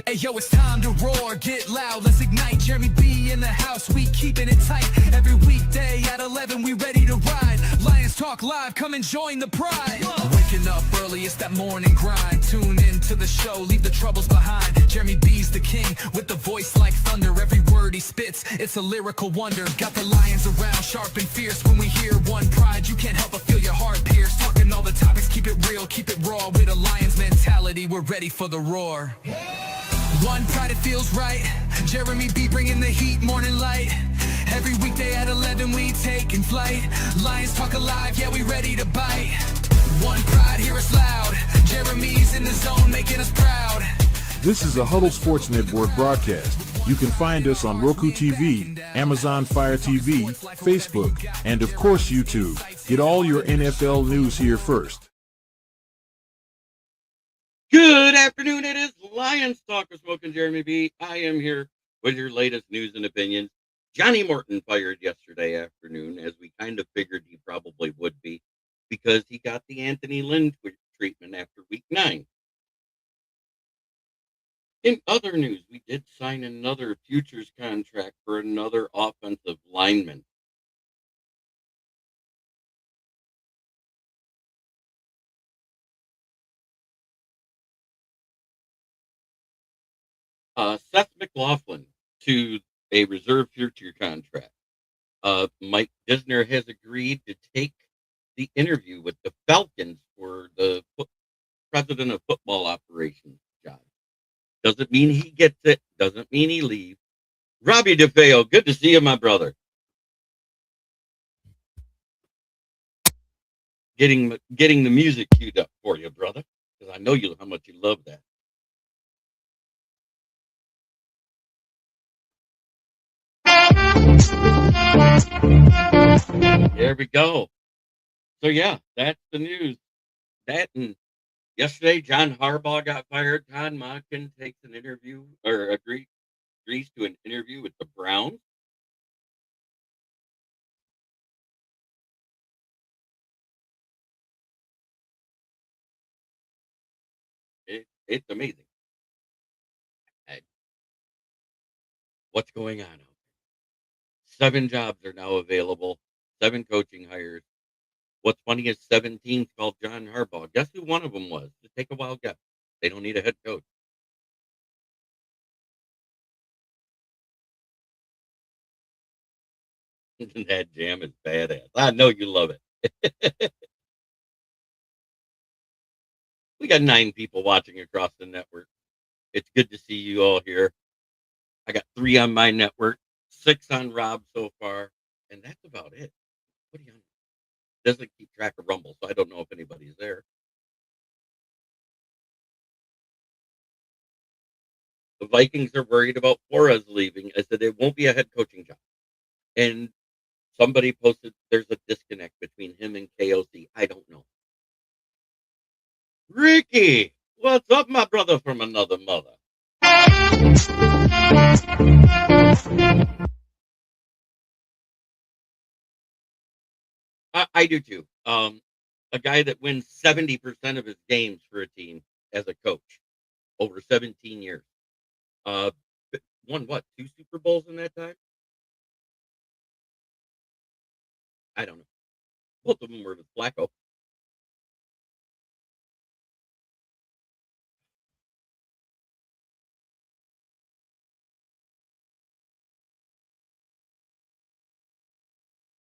Hey yo, it's time to roar, get loud, let's ignite. Jeremy B in the house, we keeping it tight. Every weekday at 11, we ready to ride. Lions Talk Live, come and join the pride. Waking up early, it's that morning grind. Tune in to the show, leave the troubles behind. Jeremy B's the king, with the voice like thunder. Every word he spits, it's a lyrical wonder. Got the lions around, sharp and fierce. When we hear one pride, you can't help but feel your heart pierce. Talking all the topics, keep it real, keep it raw. With a lion's mentality, we're ready for the roar. One pride, it feels right. Jeremy B bringing the heat, morning light. Every weekday at 11, we taking flight. Lions Talk Alive, yeah, we ready to bite. One pride, hear us loud. Jeremy's in the zone, making us proud. This is a Huddle Sports Network broadcast. You can find us on Roku TV, Amazon Fire TV, Facebook, and of course YouTube. Get all your NFL news here first. Good afternoon, it is Lions Talk with Smoke and Jeremy B. I am here with your latest news and opinions. Johnny Morton fired yesterday afternoon, as we kind of figured he probably would be, because he got the Anthony Lynn treatment after week 9. In other news, we did sign another futures contract for another offensive lineman. Seth McLaughlin to a reserve future contract. Mike Disner has agreed to take the interview with the Falcons for the president of football operations job. Doesn't mean he gets it. Doesn't mean he leaves. Robbie DeFeo, good to see you, my brother. Getting the music queued up for you, brother, because I know how much you love that. There we go. So yeah, that's the news. That and yesterday, John Harbaugh got fired. Todd Monken takes an interview or agrees to an interview with the Browns. It's amazing. What's going on out there? 7 jobs are now available. 7 coaching hires. What's funny is 17's called John Harbaugh. Guess who one of them was? Just take a wild guess. They don't need a head coach. That jam is badass. I know you love it. We got 9 people watching across the network. It's good to see you all here. I got 3 on my network, 6 on Rob so far, and that's about it. What are you on? Doesn't keep track of Rumble, so I don't know if anybody's there. The Vikings are worried about Flores leaving. I said it won't be a head coaching job. And somebody posted there's a disconnect between him and KOC. I don't know. Ricky, what's up, my brother from another mother? I do too. A guy that wins 70% of his games for a team as a coach over 17 years. Won what? 2 Super Bowls in that time? I don't know. Both of them were with Flacco.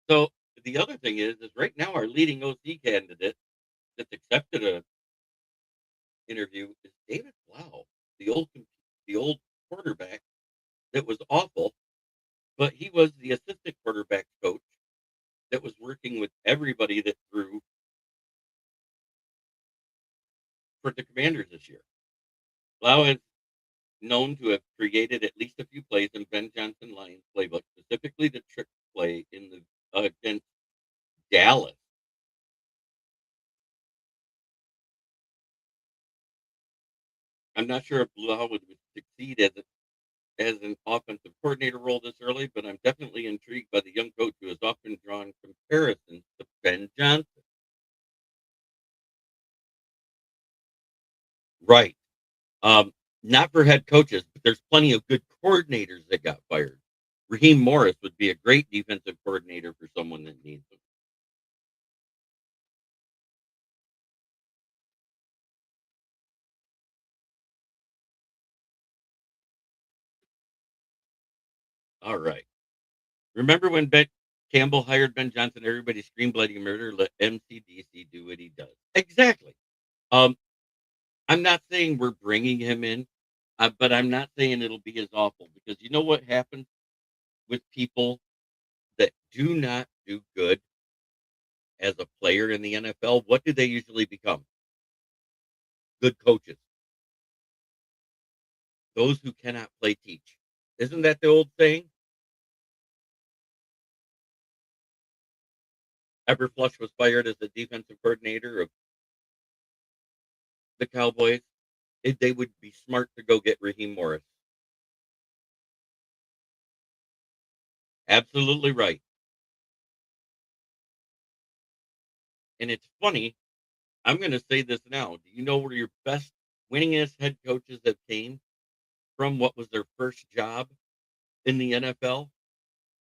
So the other thing is right now our leading OC candidate that's accepted a interview is David Blau, the old quarterback that was awful, but he was the assistant quarterback coach that was working with everybody that threw for the Commanders this year. Blau is known to have created at least a few plays in Ben Johnson Lions playbook, specifically the trick play in the against Dallas. I'm not sure if Blau would succeed as an offensive coordinator role this early, but I'm definitely intrigued by the young coach who has often drawn comparisons to Ben Johnson. Right. Not for head coaches, but there's plenty of good coordinators that got fired. Raheem Morris would be a great defensive coordinator for someone that needs him. All right. Remember when Ben Campbell hired Ben Johnson? Everybody screamed bloody murder. Let MCDC do what he does. Exactly. Um, I'm not saying we're bringing him in, but I'm not saying it'll be as awful because you know what happens with people that do not do good as a player in the NFL? What do they usually become? Good coaches. Those who cannot play teach. Isn't that the old saying? Eberflush was fired as the defensive coordinator of the Cowboys. They would be smart to go get Raheem Morris. Absolutely right. And it's funny. I'm going to say this now. Do you know where your best winningest head coaches have came from? What was their first job in the NFL?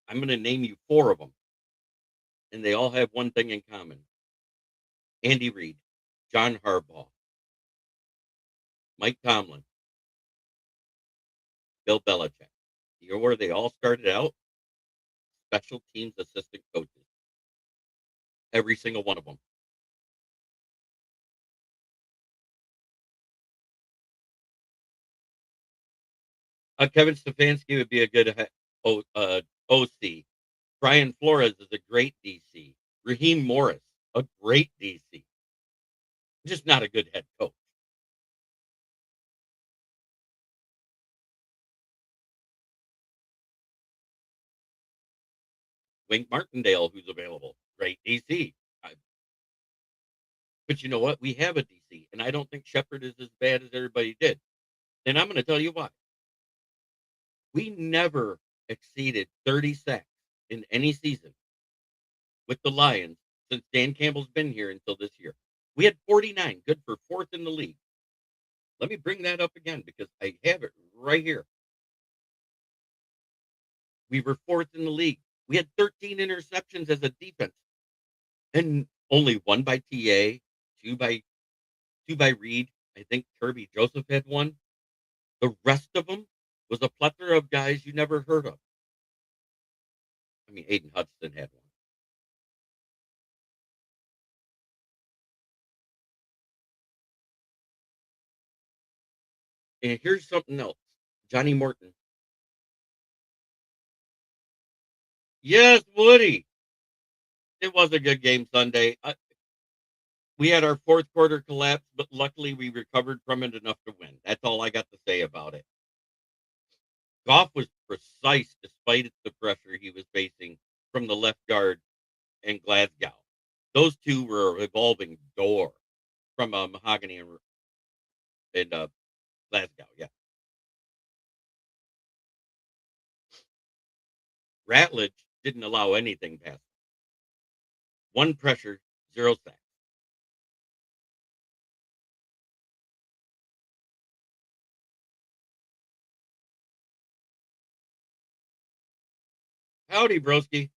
I'm going to name you four of them, and they all have one thing in common: Andy Reid, John Harbaugh, Mike Tomlin, Bill Belichick. You know where they all started out? Special teams assistant coaches. Every single one of them. Kevin Stefanski would be a good OC. Brian Flores is a great DC. Raheem Morris, a great DC. Just not a good head coach. Wink Martindale, who's available, great DC. But you know what? We have a DC, and I don't think Shepard is as bad as everybody did. And I'm going to tell you why. We never exceeded 30 sacks in any season with the Lions since Dan Campbell's been here until this year. We had 49, good for fourth in the league. Let me bring that up again because I have it right here. We were fourth in the league. We had 13 interceptions as a defense, and only one by TA, two by Reed. I think Kirby Joseph had one. The rest of them was a plethora of guys you never heard of. I mean, Aiden Hudson had one. And here's something else. Johnny Morton. Yes, Woody. It was a good game Sunday. We had our fourth quarter collapse, but luckily we recovered from it enough to win. That's all I got to say about it. Goff was precise despite the pressure he was facing from the left guard and Glasgow. Those two were a revolving door from Mahogany and Glasgow. Yeah, Ratledge didn't allow anything past. One pressure, zero sacks. Howdy, broski.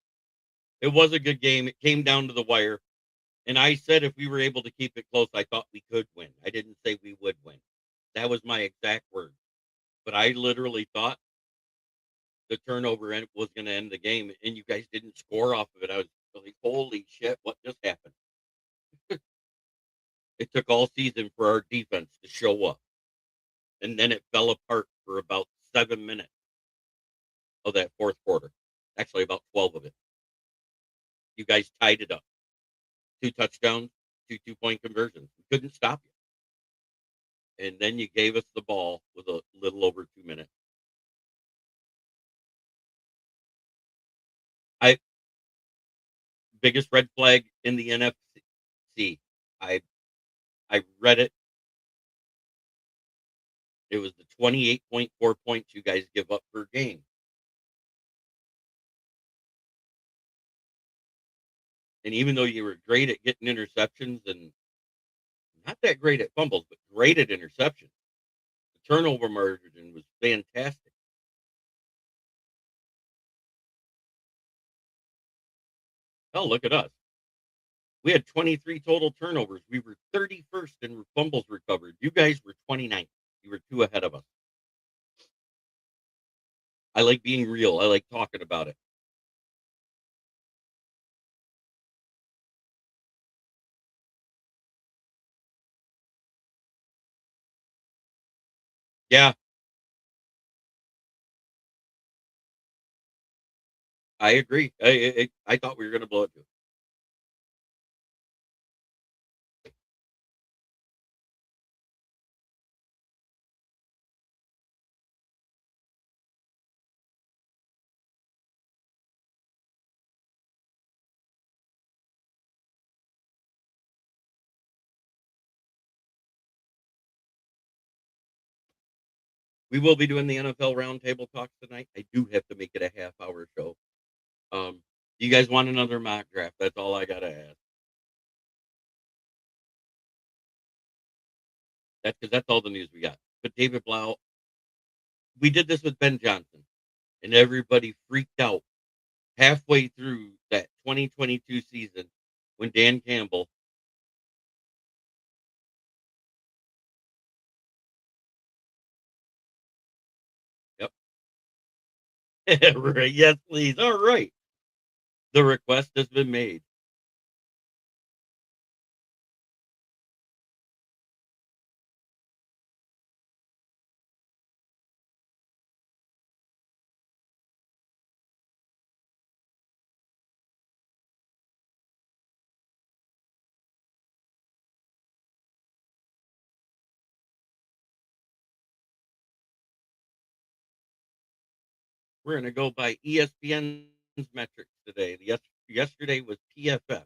It was a good game. It came down to the wire. And I said if we were able to keep it close, I thought we could win. I didn't say we would win. That was my exact word. But I literally thought the turnover was going to end the game, and you guys didn't score off of it. I was like, holy shit, what just happened? It took all season for our defense to show up. And then it fell apart for about 7 minutes of that fourth quarter. Actually, about 12 of it. You guys tied it up. 2 touchdowns, 2 2-point conversions. We couldn't stop you. And then you gave us the ball with a little over 2 minutes. I biggest red flag in the NFC. I I read it. It was the 28.4 points you guys give up per game. And even though you were great at getting interceptions and not that great at fumbles, but great at interceptions, the turnover margin was fantastic. Hell, look at us. We had 23 total turnovers. We were 31st in fumbles recovered. You guys were 29th. You were 2 ahead of us. I like being real. I like talking about it. Yeah, I agree. I thought we were gonna blow it too. We will be doing the NFL roundtable talks tonight. I do have to make it a half-hour show. Do you guys want another mock draft? That's all I gotta ask. That's because that's all the news we got. But David Blau, we did this with Ben Johnson, and everybody freaked out halfway through that 2022 season when Dan Campbell. Yep. Right. Yes, please. All right. The request has been made. We're gonna go by ESPN's metrics today. Yesterday was PFF.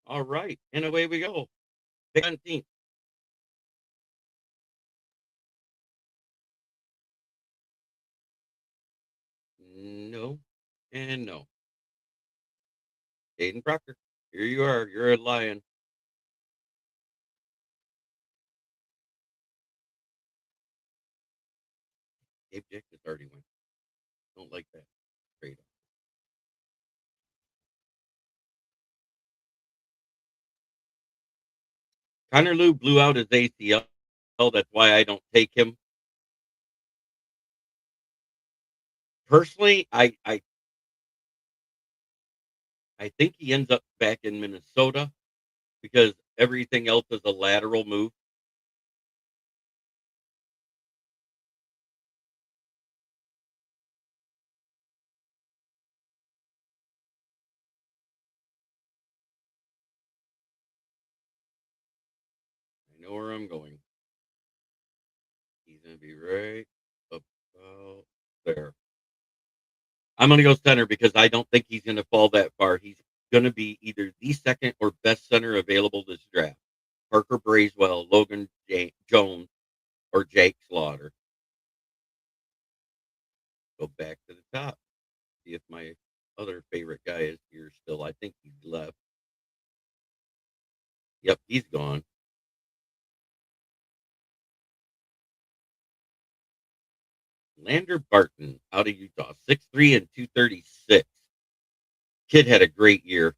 All right, and away we go. Pick 17th. No, and no. Aiden Proctor. Here you are. You're a lion. Gabe Jacobs already went. Don't like that. Trade. Connor Lou blew out his ACL. That's why I don't take him. Personally, I think he ends up back in Minnesota because everything else is a lateral move. I know where I'm going. He's gonna be right about there. I'm gonna go center because I don't think he's gonna fall that far. He's gonna be either the second or best center available this draft. Parker Braswell, Jones, or Jake Slaughter. Go back to the top. See if my other favorite guy is here still. I think he left. Yep, he's gone. Lander Barton out of Utah, 6'3" and 236. Kid had a great year.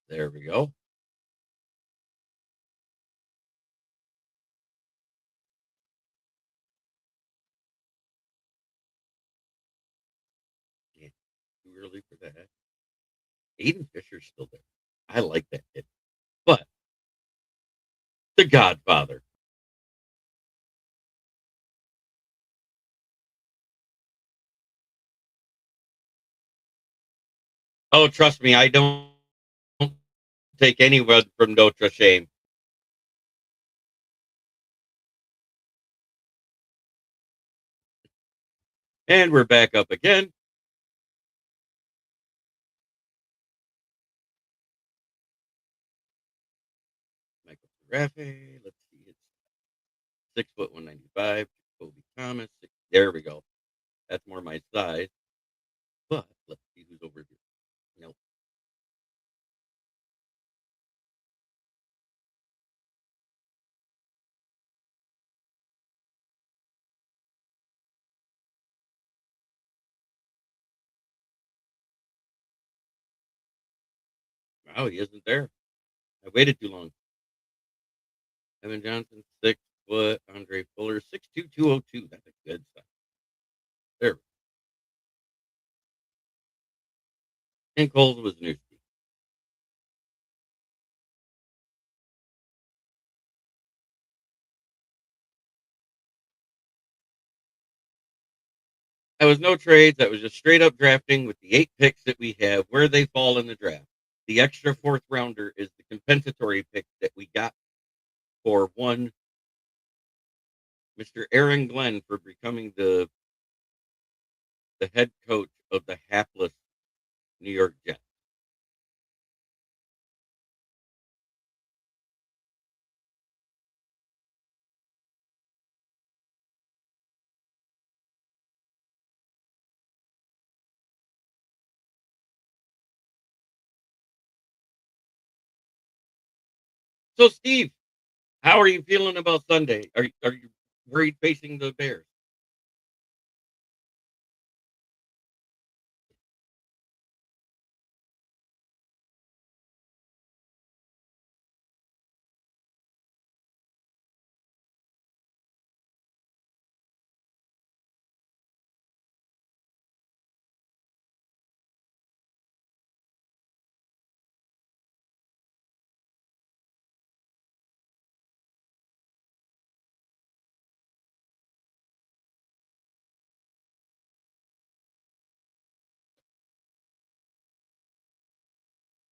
There we go. Yeah, too early for that. Aiden Fisher's still there. I like that kid. But the Godfather. Oh, trust me, I don't take any word from Notre Dame. And we're back up again. Michael Raffy, let's see, it's 6 foot 195. Kobe Thomas, there we go. That's more my size. But let's see who's over here. Nope. Wow, he isn't there. I waited too long. Evan Johnson, 6 foot. Andre Fuller, 6'2", 202. That's a good size. There. And Coles was new. That was no trades. That was just straight up drafting with the 8 picks that we have, where they fall in the draft. The extra fourth rounder is the compensatory pick that we got for one Mr. Aaron Glenn for becoming the head coach of the hapless New York Jets. So, Steve, how are you feeling about Sunday? Are you worried facing the Bears?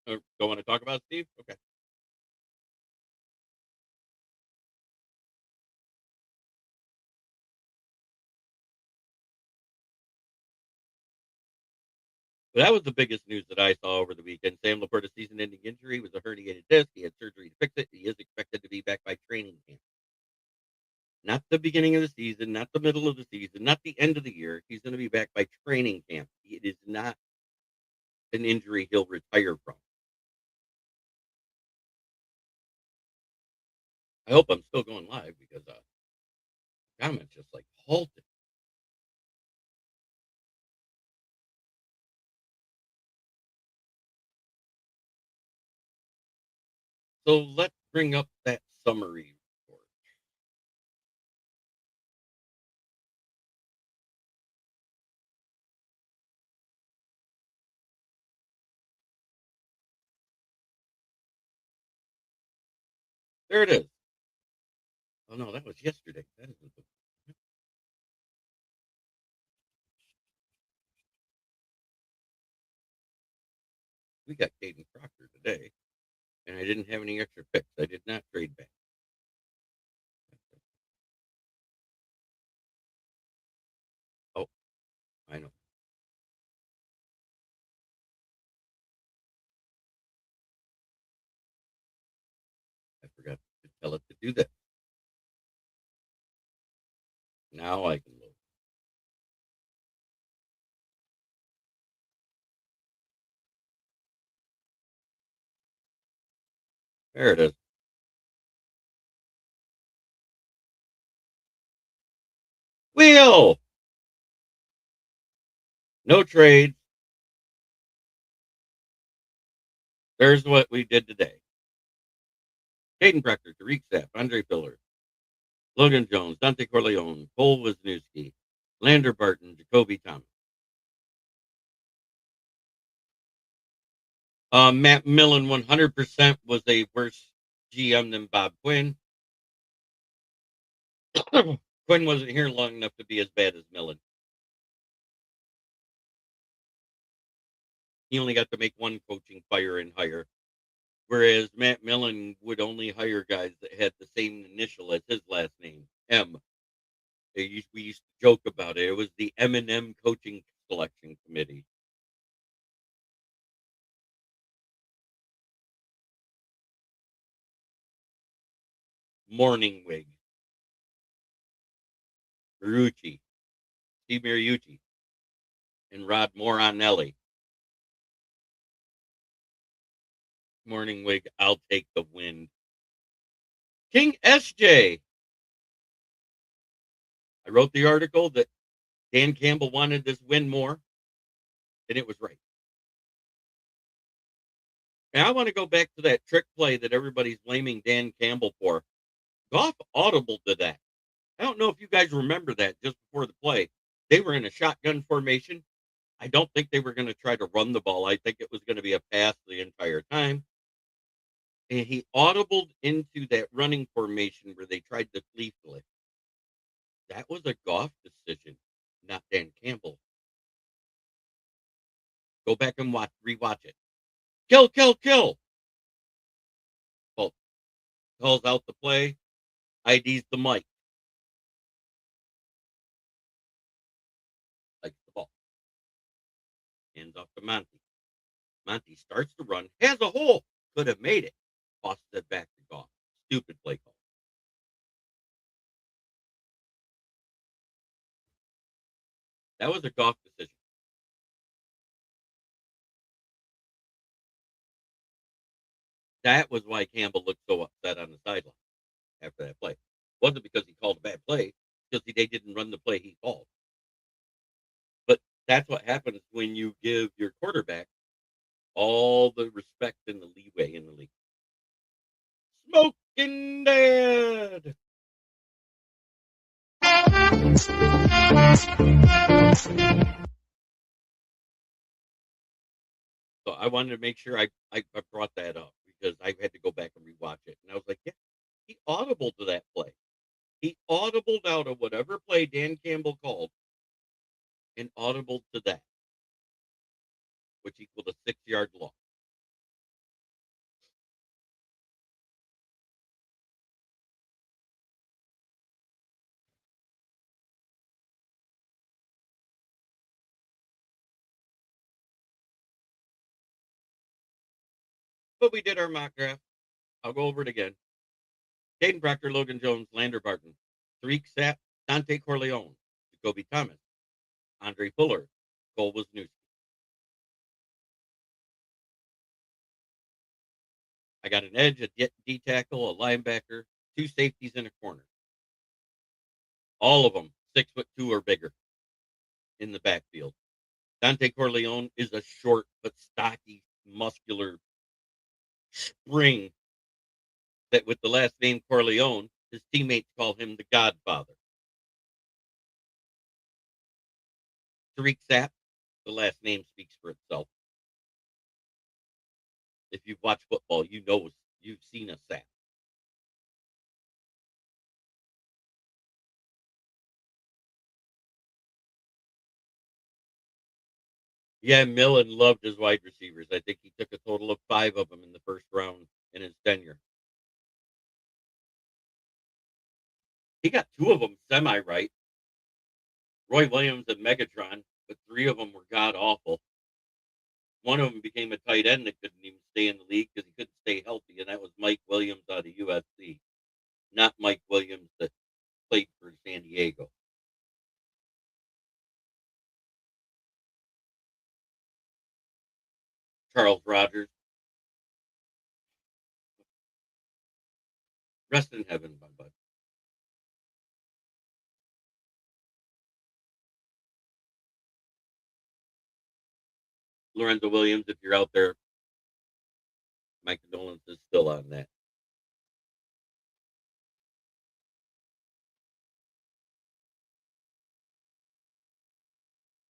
Don't want to talk about Steve? Okay. Well, that was the biggest news that I saw over the weekend. Sam Laporta's season-ending injury was a herniated disc. He had surgery to fix it. He is expected to be back by training camp. Not the beginning of the season, not the middle of the season, not the end of the year. He's going to be back by training camp. It is not an injury he'll retire from. I hope I'm still going live because comments just like halted. So let's bring up that summary report. There it is. Oh no, that was yesterday. That isn't the. We got Caden Proctor today, and I didn't have any extra picks. I did not trade back. Oh, I know. I forgot to tell it to do that. Now I can load. There it is. Wheel! No trades. There's what we did today. Caden Proctor, Tariq Sapp, Andre Filler, Logan Jones, Dante Corleone, Cole Wisniewski, Lander Barton, Jacoby Thomas. Matt Millen 100% was a worse GM than Bob Quinn. Quinn wasn't here long enough to be as bad as Millen. He only got to make one coaching fire and hire, whereas Matt Millen would only hire guys that had the same initial as his last name, M. We used to joke about it. It was the M&M Coaching Selection Committee. Morningwig, Steve Mariucci, and Rod Moronelli. Morningwig, I'll take the win. King SJ. I wrote the article that Dan Campbell wanted this win more, and it was right. And I want to go back to that trick play that everybody's blaming Dan Campbell for. Goff audible to that. I don't know if you guys remember that just before the play. They were in a shotgun formation. I don't think they were going to try to run the ball. I think it was going to be a pass the entire time. And he audibled into that running formation where they tried to flea flick. That was a Goff decision, not Dan Campbell. Go back and rewatch it. Kill, kill, kill. Well, calls out the play, IDs the mic. Likes the ball. Hands off to Monty. Monty starts to run, has a hole, could have made it. Tosses it back to Goff. Stupid play call. That was a Goff decision. That was why Campbell looked so upset on the sideline after that play. It wasn't because he called a bad play, because they didn't run the play he called. But that's what happens when you give your quarterback all the respect and the leeway in the league. Smoking Dad! So I wanted to make sure I brought that up because I had to go back and rewatch it. And I was like, yeah, he audibled to that play. He audibled out of whatever play Dan Campbell called and audibled to that, which equaled a 6-yard loss. But we did our mock draft. I'll go over it again. Caden Proctor, Logan Jones, Lander Barton, Tariq Sapp, Dante Corleone, Jacoby Thomas, Andre Fuller, Cole Wisniewski. I got an edge, a D tackle, a linebacker, 2 safeties, and a corner. All of them 6'2" or bigger in the backfield. Dante Corleone is a short but stocky, muscular spring that, with the last name Corleone, his teammates call him the Godfather. Tariq Sapp, the last name speaks for itself. If you've watched football, you know you've seen a Sapp. Yeah, Millen loved his wide receivers. I think he took a total of 5 of them in the first round in his tenure. He got 2 of them semi-right. Roy Williams and Megatron, but 3 of them were god-awful. One of them became a tight end that couldn't even stay in the league because he couldn't stay healthy, and that was Mike Williams out of USC, not Mike Williams that played for San Diego. Charles Rogers. Rest in heaven, my bud. Lorenzo Williams, if you're out there, my condolences still on that.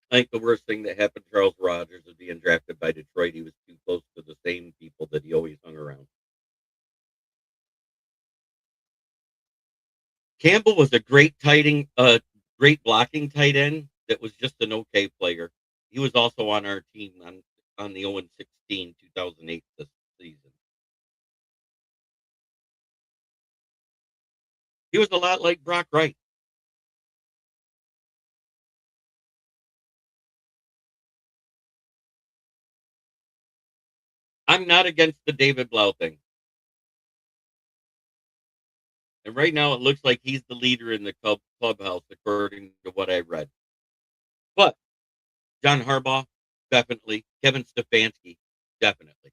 I think the worst thing that happened to Charles Rogers is being drafted by Detroit. He was too close to the same people that he always hung around. Campbell was a great blocking tight end that was just an okay player. He was also on our team on the 0-16 2008 this season. He was a lot like Brock Wright. I'm not against the David Blau thing. And right now, it looks like he's the leader in the clubhouse, according to what I read. But John Harbaugh, definitely. Kevin Stefanski, definitely.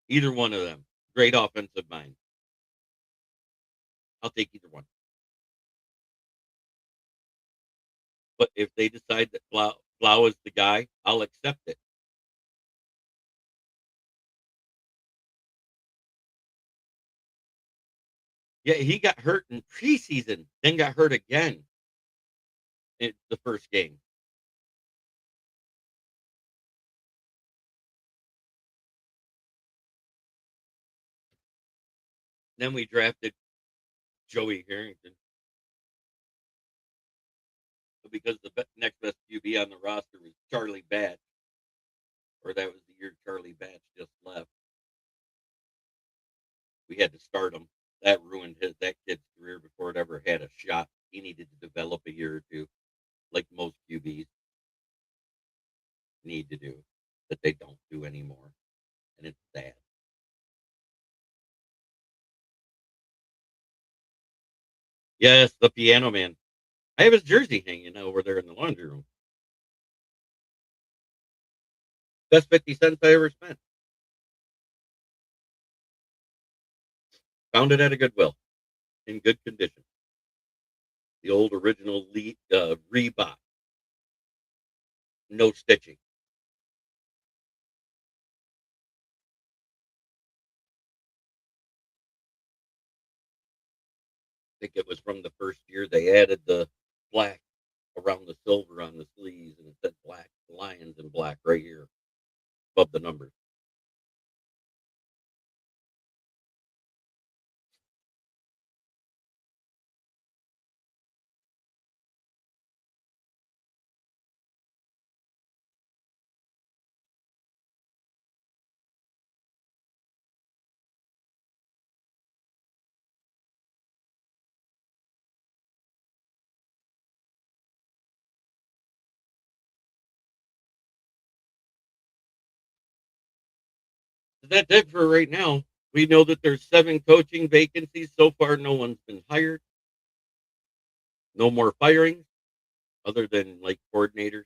Either one of them. Great offensive mind. I'll take either one. But if they decide that Blau is the guy, I'll accept it. Yeah, he got hurt in preseason, then got hurt again in the first game. Then we drafted Joey Harrington because the next best QB on the roster was Charlie Batch, or that was the year Charlie Batch just left. We had to start him. That ruined that kid's career before it ever had a shot. He needed to develop a year or two, like most QBs need to do, that they don't do anymore, and it's sad. Yes, the Piano Man. I have his jersey hanging over there in the laundry room. Best 50 cents I ever spent. Found it at a Goodwill in good condition. The old original Reebok, no stitching. I think it was from the first year they added the black around the silver on the sleeves, and it said Black Lions in black right here above the numbers. That's it for right now. We know that there's 7 coaching vacancies. So far, no one's been hired. No more firings other than like coordinators.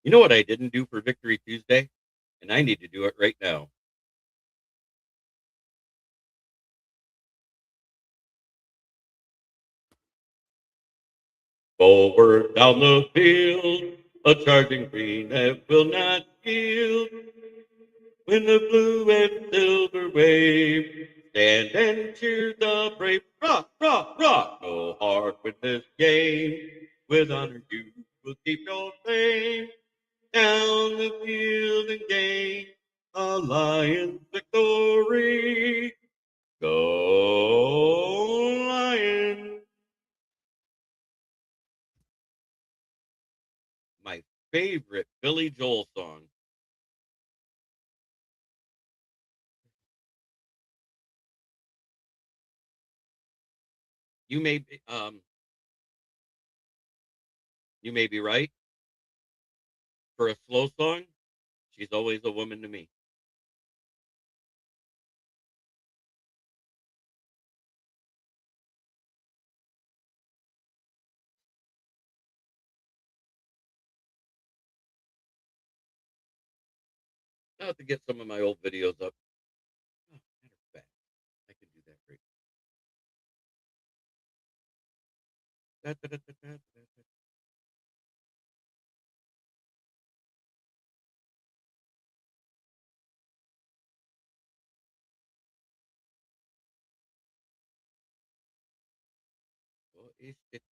You know what I didn't do for Victory Tuesday? And I need to do it right now. Forward down the field, a charging green that will not yield. When the blue and silver wave, stand and cheer the brave. Rock, rock, rock! No heart with this game. With honor you will keep your fame. Down the field and gain a Lions victory. Go Lions! My favorite Billy Joel song. You may be, you may be right. For a slow song, she's always a woman to me. I have to get some of my old videos up. Oh, matter of fact, I can do that right. Da, da, da, da, da, da, da. Wo ist it?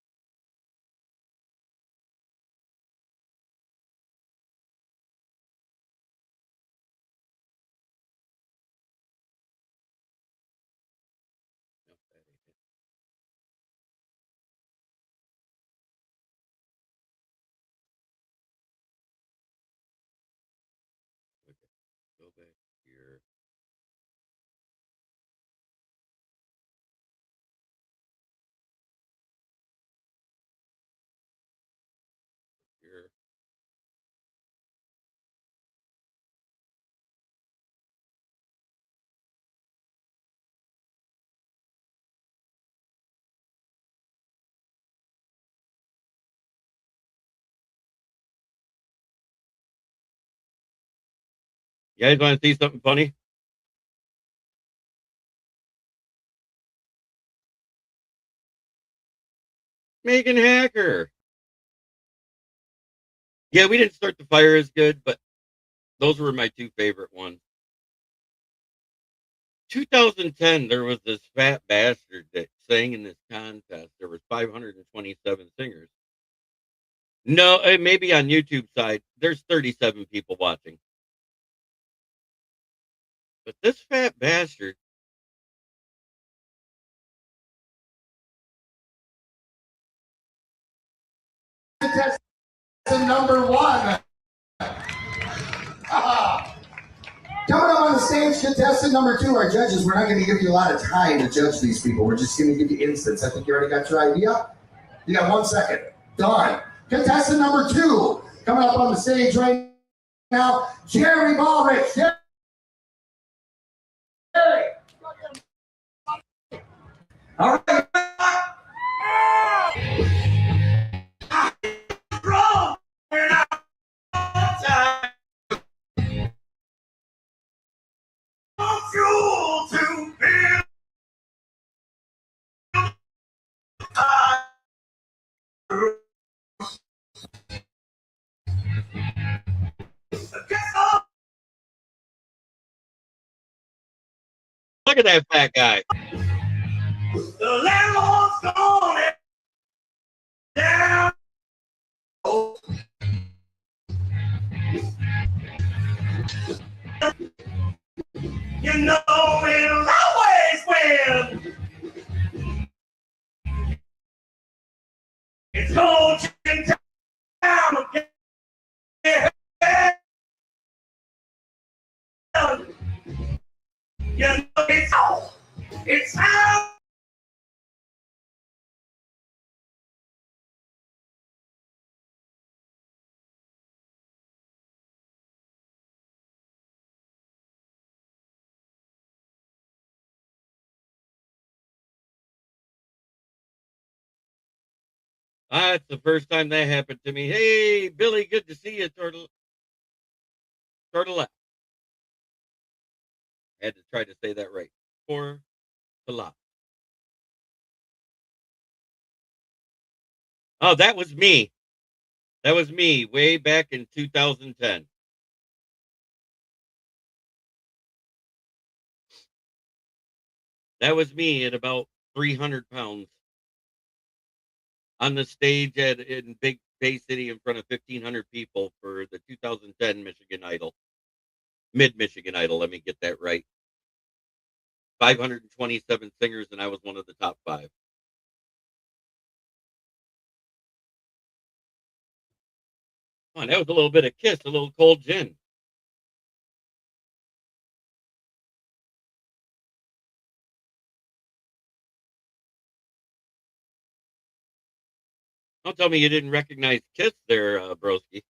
You guys want to see something funny? Megan Hacker. Yeah, we didn't start the fire as good, but those were my two favorite ones. 2010, there was this fat bastard that sang in this contest. There was 527 singers. No, maybe on YouTube side, there's 37 people watching. But this fat bastard, Contestant number one. Coming up on the stage, contestant number two, our judges. We're not going to give you a lot of time to judge these people. We're just going to give you instants. I think you already got your idea. You got 1 second. Done. Contestant number two, coming up on the stage right now, Jerry Ballrich. Jerry. All right. Fuel to build. look at that fat guy. The landlord's gone down. You know we'll always win. It's coaching time again. You know it's time. It's the first time that happened to me. Hey, Billy, good to see you, Turtle. Turtle. Had to try to say that right. For the Oh, that was me. That was me way back in 2010. That was me at about 300 pounds on the stage in Big Bay City in front of 1,500 people for the 2010 Michigan Idol. Mid-Michigan Idol, let me get that right. 527 singers, and I was one of the top 5. Come on, that was a little bit of Kiss, a little cold gin. Don't tell me you didn't recognize Kiss there, broski.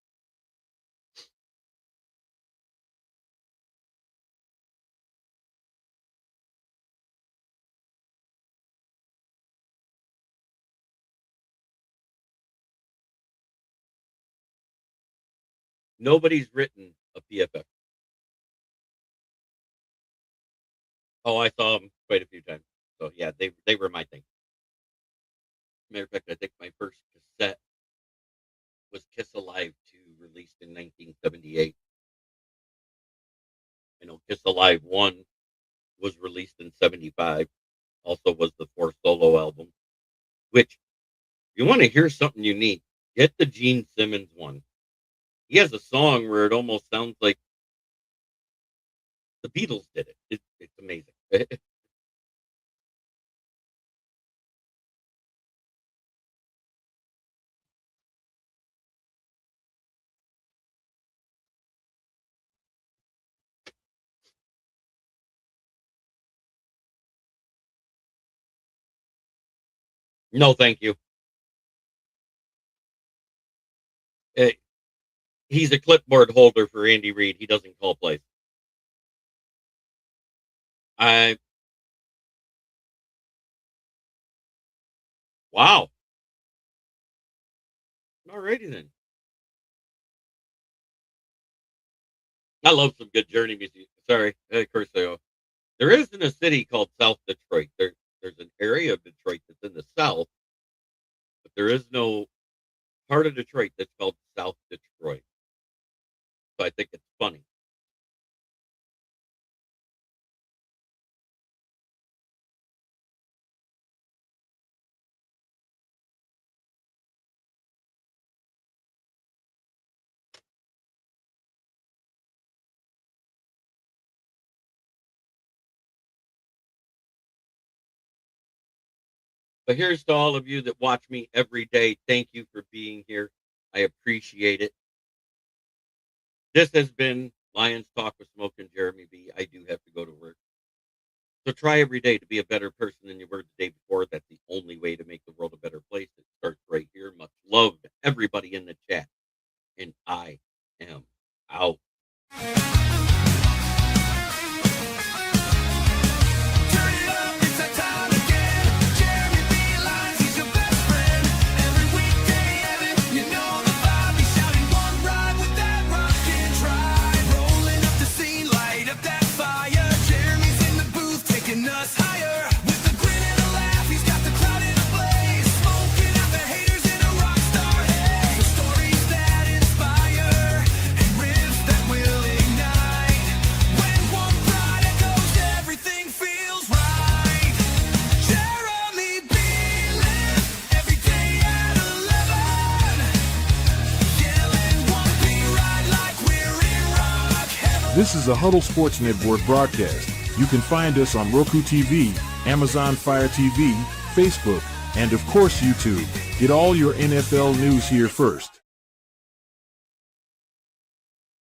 Nobody's written a PFF. Oh, I saw them quite a few times. So yeah, they were my thing. Matter of fact, I think my first cassette was Kiss Alive 2, released in 1978. I know Kiss Alive 1 was released in 75. Also was the 4 solo album. Which, if you want to hear something unique, get the Gene Simmons one. He has a song where it almost sounds like the Beatles did it. It's amazing. No, thank you. Uh, He's a clipboard holder for Andy Reid. He doesn't call plays. I Wow. Alrighty then. I love some good Journey music. Sorry, of course I go. There isn't a city called South Detroit. There's an area of Detroit that's in the south, but there is no part of Detroit that's called South Detroit. So I think it's funny. But here's to all of you that watch me every day. Thank you for being here. I appreciate it. This has been Lions Talk with Smoke and Jeremy B. I do have to go to work. So try every day to be a better person than you were the day before. That's the only way to make the world a better place. It starts right here. Much love to everybody in the chat. And I am out. Turn it up, it's that time again. Jeremy B. Lyons, he's your best friend. Every weekday, Evan, you know the vibe. He's shouting one ride with that rockin' tribe. Rolling up the scene, light up that fire. Jeremy's in the booth, taking us higher. With a grin and a laugh, he's got the crowd in a blaze. Smoking out the haters in a rock star haze. The stories that inspire and riffs that will ignite. When one pride echoes, everything feels right. Jeremy B. live every day at 11. Yelling one B right like we're in rock heaven. This is a Huddle Sports Network broadcast. You can find us on Roku TV, Amazon Fire TV, Facebook, and of course YouTube. Get all your NFL news here first.